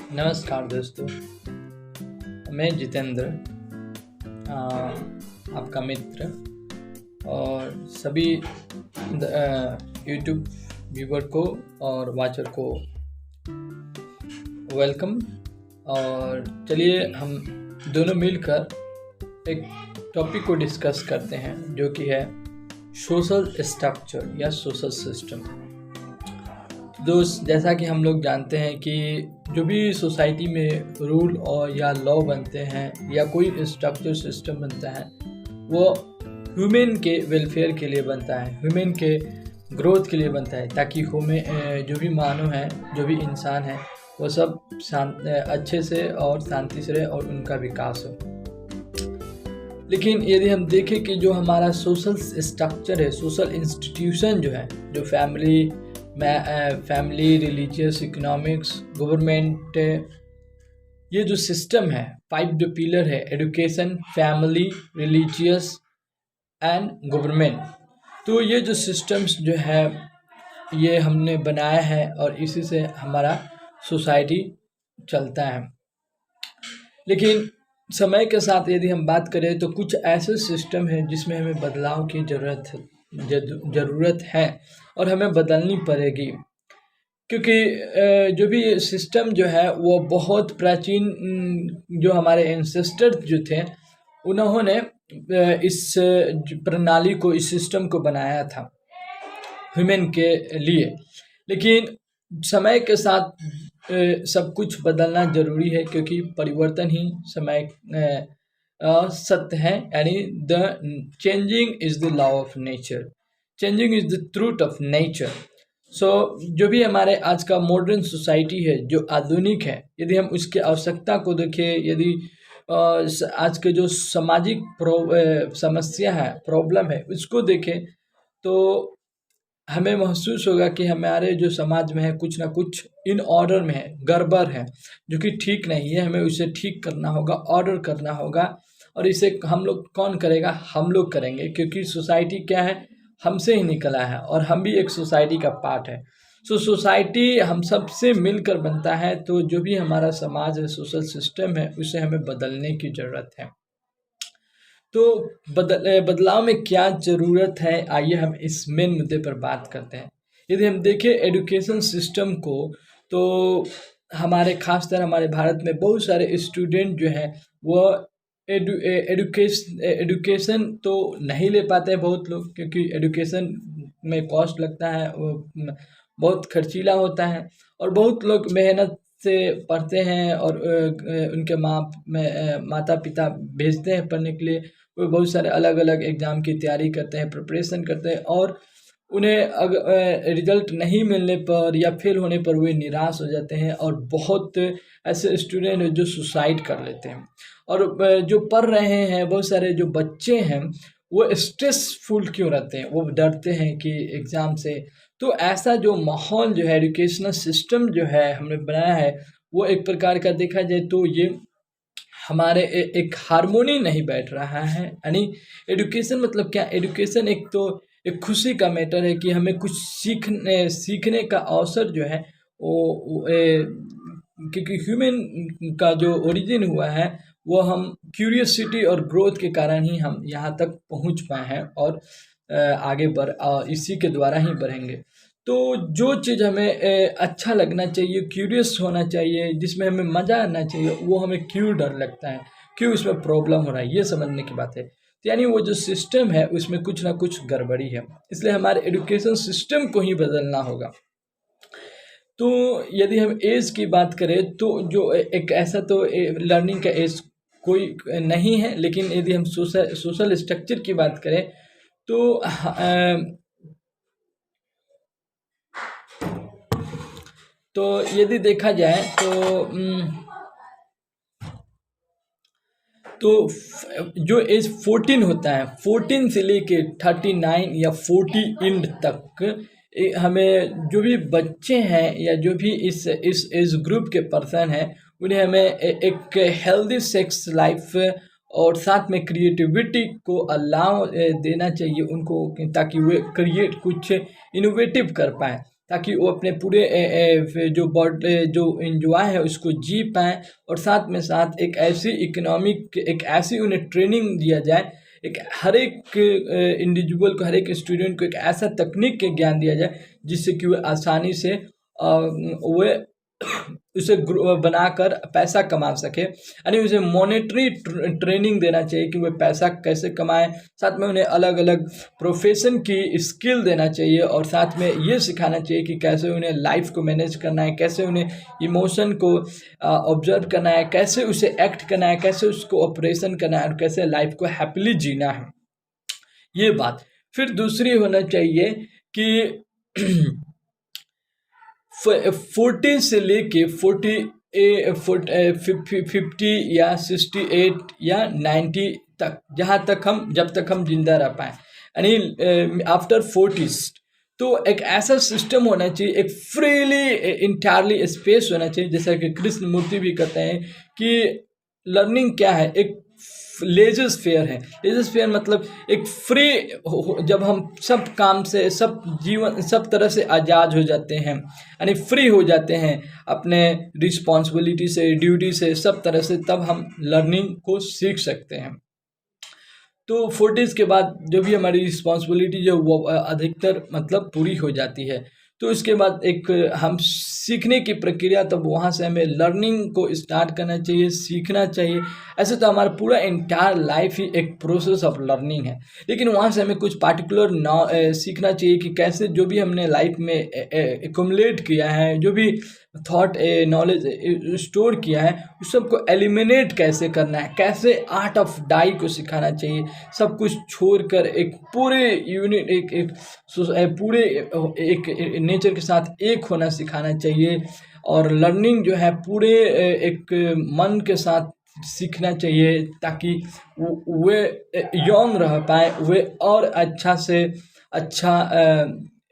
नमस्कार दोस्तों, मैं जितेंद्र, आपका मित्र और सभी यूट्यूब व्यूवर को और वाचर को वेलकम। और चलिए हम दोनों मिलकर एक टॉपिक को डिस्कस करते हैं जो कि है सोशल स्ट्रक्चर या सोशल सिस्टम। दोस्त, जैसा कि हम लोग जानते हैं कि जो भी सोसाइटी में रूल और या लॉ बनते हैं या कोई स्ट्रक्चर सिस्टम बनता है वो ह्यूमन के वेलफेयर के लिए बनता है, ह्यूमन के ग्रोथ के लिए बनता है, ताकि जो भी मानव हैं, जो भी इंसान हैं, वो सब अच्छे से और शांति से रहे और उनका विकास हो। लेकिन यदि हम देखें कि जो हमारा सोशल स्ट्रक्चर है, सोशल इंस्टीट्यूशन जो है, जो फैमिली, रिलीजियस, इकोनॉमिक्स, गवर्नमेंट, ये जो सिस्टम है, 5 जो पिलर है, education, family, religious and government, तो ये जो सिस्टम्स जो है ये हमने बनाया है और इसी से हमारा सोसाइटी चलता है। लेकिन समय के साथ यदि हम बात करें तो कुछ ऐसे सिस्टम हैं जिसमें हमें बदलाव की ज़रूरत है और हमें बदलनी पड़ेगी, क्योंकि जो भी सिस्टम जो है वो बहुत प्राचीन, जो हमारे एंसेस्टर जो थे उन्होंने इस प्रणाली को, इस सिस्टम को बनाया था ह्यूमन के लिए। लेकिन समय के साथ सब कुछ बदलना जरूरी है, क्योंकि परिवर्तन ही समय सत्य है, यानी the changing is the law of nature, changing is the truth of nature. So जो भी हमारे आज का मॉडर्न सोसाइटी है, जो आधुनिक है, यदि हम उसकी आवश्यकता को देखें, यदि आज के जो सामाजिक समस्या है, प्रॉब्लम है, उसको देखें, तो हमें महसूस होगा कि हमारे जो समाज में है कुछ ना कुछ इन ऑर्डर में है, गड़बड़ है, जो कि ठीक नहीं है। हमें उसे ठीक करना होगा, ऑर्डर करना होगा, और इसे हम लोग कौन करेगा? हम लोग करेंगे, क्योंकि सोसाइटी क्या है, हमसे ही निकला है और हम भी एक सोसाइटी का पार्ट है। सो सोसाइटी हम सब से मिलकर बनता है, तो जो भी हमारा समाज है, सोशल सिस्टम है, उसे हमें बदलने की ज़रूरत है। तो बदलाव में क्या ज़रूरत है, आइए हम इस मेन मुद्दे पर बात करते हैं। यदि हम देखें एजुकेशन सिस्टम को, तो खासकर हमारे भारत में बहुत सारे स्टूडेंट जो हैं वो एडुकेशन तो नहीं ले पाते हैं बहुत लोग, क्योंकि एडुकेशन में कॉस्ट लगता है, वो बहुत खर्चीला होता है, और बहुत लोग मेहनत से पढ़ते हैं और उनके माता पिता भेजते हैं पढ़ने के लिए। वो बहुत सारे अलग अलग एग्ज़ाम की तैयारी करते हैं, प्रिपरेशन करते हैं, और उन्हें रिजल्ट नहीं मिलने पर या फेल होने पर वे निराश हो जाते हैं, और बहुत ऐसे स्टूडेंट हैं जो सुसाइड कर लेते हैं। और जो पढ़ रहे हैं, बहुत सारे जो बच्चे हैं वो स्ट्रेसफुल क्यों रहते हैं? वो डरते हैं कि एग्ज़ाम से। तो ऐसा जो माहौल जो है, एजुकेशनल सिस्टम जो है हमने बनाया है, वो एक प्रकार का देखा जाए तो ये हमारे एक हार्मोनी नहीं बैठ रहा है। यानी एजुकेशन मतलब क्या? एजुकेशन एक खुशी का मैटर है कि हमें कुछ सीखने का अवसर जो है क्योंकि ह्यूमन का जो ओरिजिन हुआ है वो हम क्यूरियसिटी और ग्रोथ के कारण ही हम यहाँ तक पहुँच पाए हैं, और आगे इसी के द्वारा ही बढ़ेंगे। तो जो चीज़ हमें अच्छा लगना चाहिए, क्यूरियस होना चाहिए, जिसमें हमें मज़ा आना चाहिए, वो हमें क्यों डर लगता है, क्यों इसमें प्रॉब्लम हो रहा है, ये समझने की बात है। तो यानी वो जो सिस्टम है उसमें कुछ ना कुछ गड़बड़ी है, इसलिए हमारे एजुकेशन सिस्टम को ही बदलना होगा। तो यदि हम एज की बात करें तो जो एक ऐसा तो लर्निंग का एज कोई नहीं है, लेकिन यदि हम सोशल स्ट्रक्चर की बात करें तो यदि देखा जाए तो जो एज 14 होता है, 14 से लेके 39 या 40 एंड तक, हमें जो भी बच्चे हैं या जो भी इस एज ग्रुप के पर्सन हैं, उन्हें हमें एक हेल्दी सेक्स लाइफ और साथ में क्रिएटिविटी को अलाउ देना चाहिए उनको, ताकि वे कुछ इनोवेटिव कर पाएँ। ताकि वो अपने पूरे जो इंजॉय है उसको जी पाएँ, और साथ में साथ एक ऐसी उन्हें ट्रेनिंग दिया जाए, एक हर एक इंडिविजुअल को, हर एक स्टूडेंट को एक ऐसा तकनीक के ज्ञान दिया जाए जिससे कि वह आसानी से वे उसे बनाकर पैसा कमा सके, यानी उसे मॉनेटरी ट्रेनिंग देना चाहिए कि वे पैसा कैसे कमाएं। साथ में उन्हें अलग अलग प्रोफेशन की स्किल देना चाहिए, और साथ में ये सिखाना चाहिए कि कैसे उन्हें लाइफ को मैनेज करना है, कैसे उन्हें इमोशन को ऑब्जर्व करना है, कैसे उसे एक्ट करना है, कैसे उसको ऑपरेशन करना है, और कैसे लाइफ को हैप्पीली जीना है, ये बात। फिर दूसरी होना चाहिए कि 40 से लेके 50 या 68 या 90 तक, जब तक हम जिंदा रह पाए, यानी आफ्टर 40, तो एक ऐसा सिस्टम होना चाहिए, एक फ्रीली इंटायरली स्पेस होना चाहिए, जैसा कि कृष्ण मूर्ति भी कहते हैं कि लर्निंग क्या है, एक लेजर स्फीयर है। लेजर स्फीयर मतलब एक फ्री, जब हम सब काम से, सब जीवन, सब तरह से आज़ाद हो जाते हैं, यानी फ्री हो जाते हैं अपने रिस्पॉन्सिबिलिटी से, ड्यूटी से, सब तरह से, तब हम लर्निंग को सीख सकते हैं। तो 40s के बाद जो भी हमारी रिस्पॉन्सिबिलिटी जो वो अधिकतर मतलब पूरी हो जाती है, तो इसके बाद एक हम सीखने की प्रक्रिया, तब वहाँ से हमें लर्निंग को स्टार्ट करना चाहिए, सीखना चाहिए। ऐसे तो हमारा पूरा एंटायर लाइफ ही एक प्रोसेस ऑफ लर्निंग है, लेकिन वहाँ से हमें कुछ पार्टिकुलर सीखना चाहिए कि कैसे जो भी हमने लाइफ में एक्युमुलेट किया है, जो भी थॉट नॉलेज स्टोर किया है, उस सबको एलिमिनेट कैसे करना है, कैसे आर्ट ऑफ डाई को सिखाना चाहिए, सब कुछ छोड़कर एक पूरे यूनिट पूरे एक नेचर के साथ एक होना सिखाना चाहिए, और लर्निंग जो है पूरे एक मन के साथ सीखना चाहिए, ताकि वे यंग रह पाए, वे और अच्छा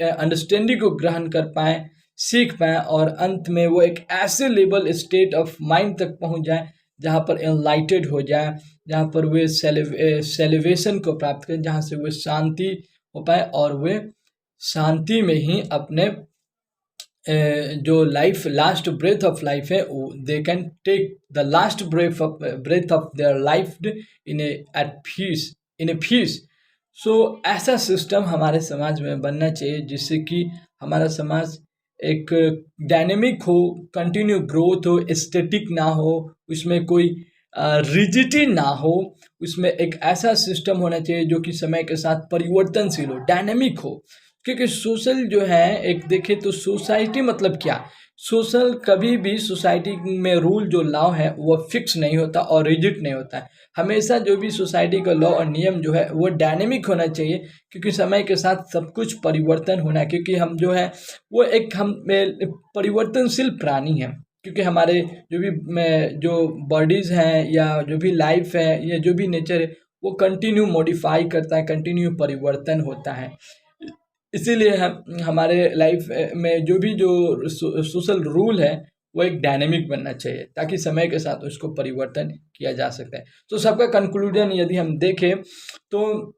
अंडरस्टैंडिंग को ग्रहण कर पाएँ, सीख पाएँ, और अंत में वो एक ऐसे लेवल स्टेट ऑफ माइंड तक पहुंच जाए जहाँ पर एनलाइटेड हो जाए, जहाँ पर वे सेलिवेशन को प्राप्त करें, जहाँ से वे शांति हो पाए, और वे शांति में ही अपने जो life last breath of life है, they can take the last breath of their life in at peace, in a peace. So ऐसा सिस्टम हमारे समाज में बनना चाहिए जिससे कि हमारा समाज एक डायनेमिक हो, कंटिन्यू ग्रोथ हो, स्टैटिक ना हो, उसमें कोई रिजिडिटी ना हो, उसमें एक ऐसा सिस्टम होना चाहिए जो कि समय के साथ परिवर्तनशील हो, डायनेमिक हो। क्योंकि सोशल जो है, एक देखें तो सोसाइटी मतलब क्या, सोशल कभी भी सोसाइटी में रूल जो लॉ है वो फिक्स नहीं होता और रिजिड नहीं होता है। हमेशा जो भी सोसाइटी का लॉ और नियम जो है वो डायनेमिक होना चाहिए, क्योंकि समय के साथ सब कुछ परिवर्तन होना है, क्योंकि हम जो है वो हम परिवर्तनशील प्राणी हैं, क्योंकि हमारे जो बॉडीज़ हैं, या जो भी लाइफ है, या जो भी नेचर है, वो कंटिन्यू मॉडिफाई करता है, कंटिन्यू परिवर्तन होता है। इसीलिए हमारे लाइफ में जो सोशल रूल है वो एक डायनेमिक बनना चाहिए, ताकि समय के साथ उसको परिवर्तन किया जा सकता है। तो सबका कंक्लूजन यदि हम देखें तो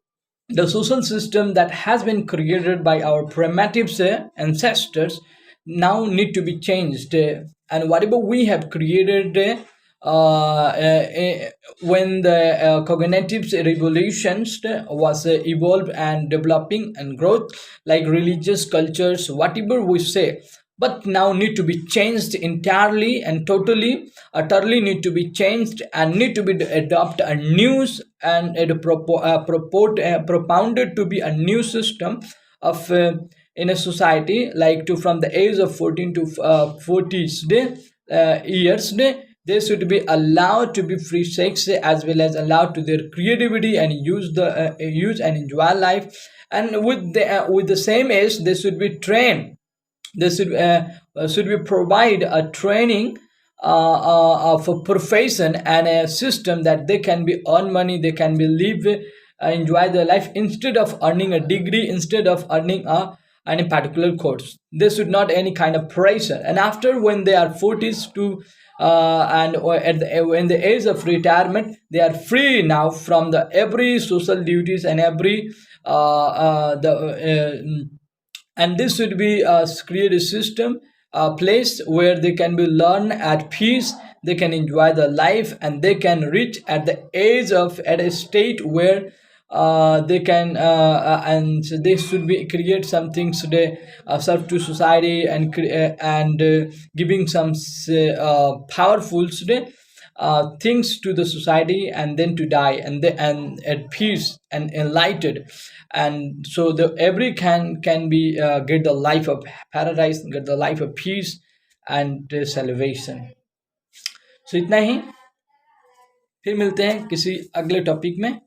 the social system that has been created by our primitive ancestors now need to be changed, and whatever we have created when the cognitive revolutions was evolved and developing and growth, like religious cultures, whatever we say, but now need to be changed entirely and totally, utterly need to be changed, and need to be adopt a new and propounded to be a new system of in a society, like to from the age of 14 to 40 years, they should be allowed to be free sex, as well as allowed to their creativity and use and enjoy life. And with the same age, they should be trained. They should be provide a training of a profession and a system that they can be earn money, they can be live, enjoy their life, instead of earning a degree, instead of earning any particular course. They should not any kind of pressure. And after when they are 40s to and or in the age of retirement, they are free now from the every social duties and every the and this should be create a system, a place where they can be learn at peace, they can enjoy the life, and they can reach at the age of at a state where they can and so they should be create something today, serve to society, and giving some powerful today things to the society, and then to die, and at peace and enlightened. And so the every can be get the life of paradise, get the life of peace and salvation. So इतना ही, फिर मिलते हैं किसी अगले topic में.